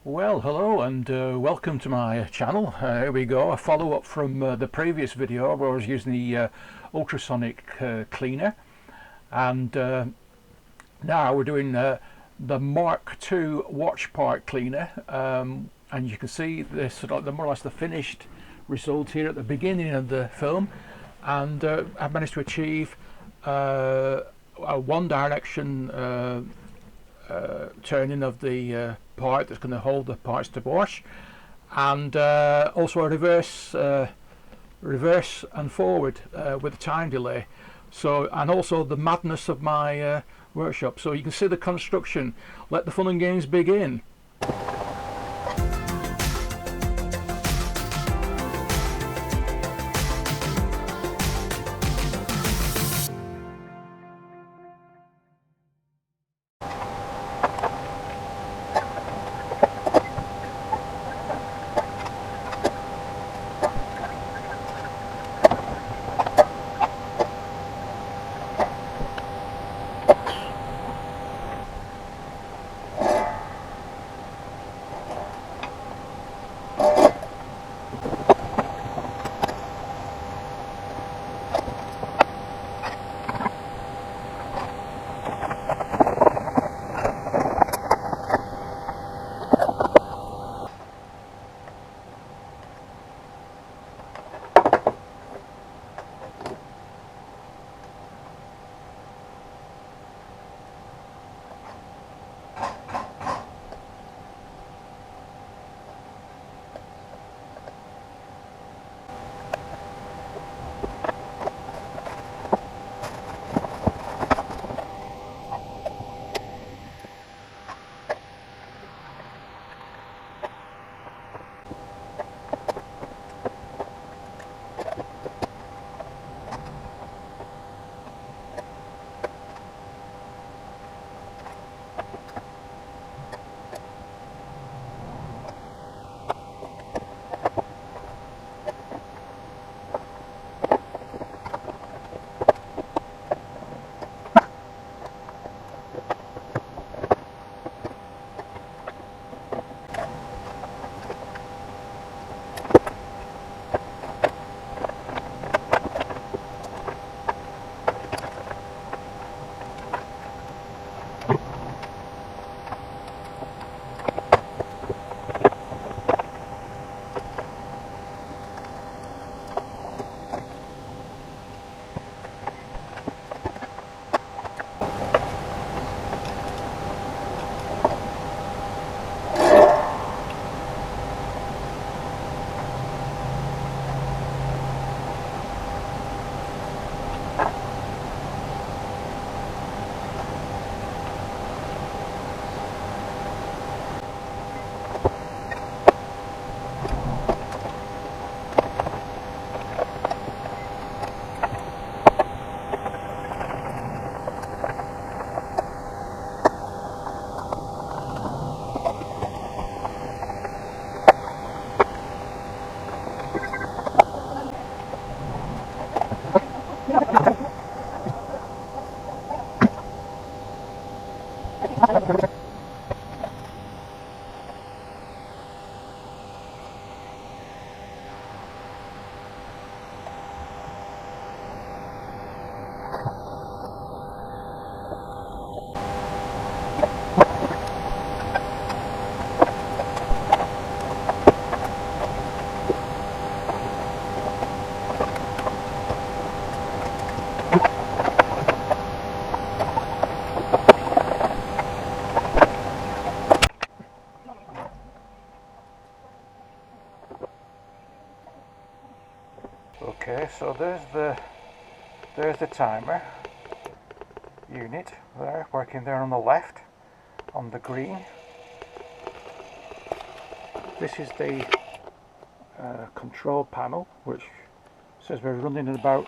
Well, hello and welcome to my channel. Here we go, a follow-up from the previous video where I was using the ultrasonic cleaner, and now we're doing the Mark II watch part cleaner, and you can see this sort of more or less the finished result here at the beginning of the film, and I've managed to achieve a one direction turning of the part that's going to hold the parts to wash, and also a reverse and forward with a time delay. So, and also the madness of my workshop. So you can see the construction. Let the fun and games begin. Okay, so there's the timer unit there, working there on the left, on the green. This is the control panel, which says we're running at about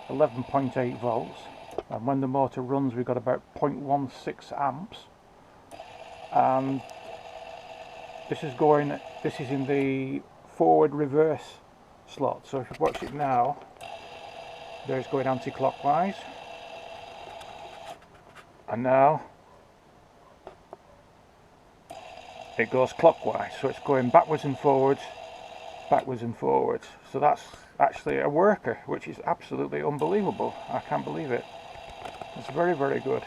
11.8 volts, and when the motor runs we've got about 0.16 amps, and this is in the forward reverse slot. So if you watch it now, there's going anti-clockwise, and now it goes clockwise, so it's going backwards and forwards, so that's actually a worker, which is absolutely unbelievable. I can't believe it. It's very, very good.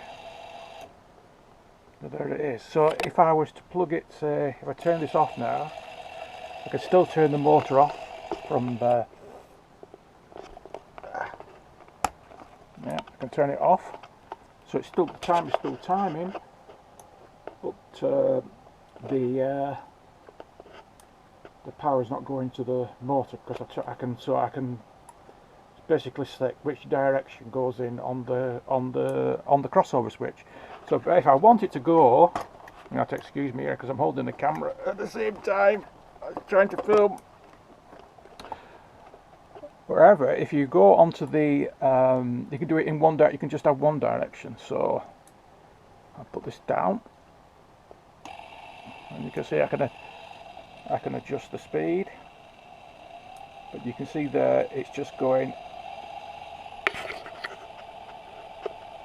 So there it is. So if I was to plug it, say, if I turn this off now, I could still turn the motor off from the, yeah, I can turn it off, so it's still, the time is still timing, but the power is not going to the motor, because I can basically select which direction goes in on the crossover switch. So if I want it to go, you have to excuse me here because I'm holding the camera at the same time. I'm trying to film. Wherever, if you go onto the, you can do it in one direction. You can just have one direction. So I'll put this down, and you can see I can adjust the speed. But you can see there it's just going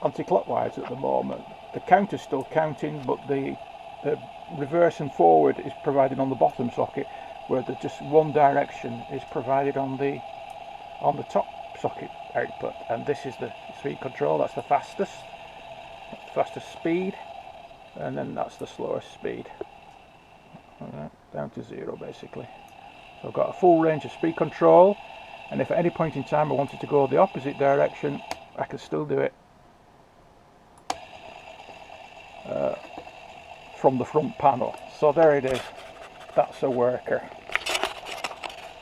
anti-clockwise at the moment. The counter's still counting, but the reverse and forward is provided on the bottom socket, where the just one direction is provided on the top socket output. And this is the speed control. That's the fastest speed, and then that's the slowest speed. Down to 0 basically. So I've got a full range of speed control, and if at any point in time I wanted to go the opposite direction, I can still do it from the front panel. So there it is. That's a worker.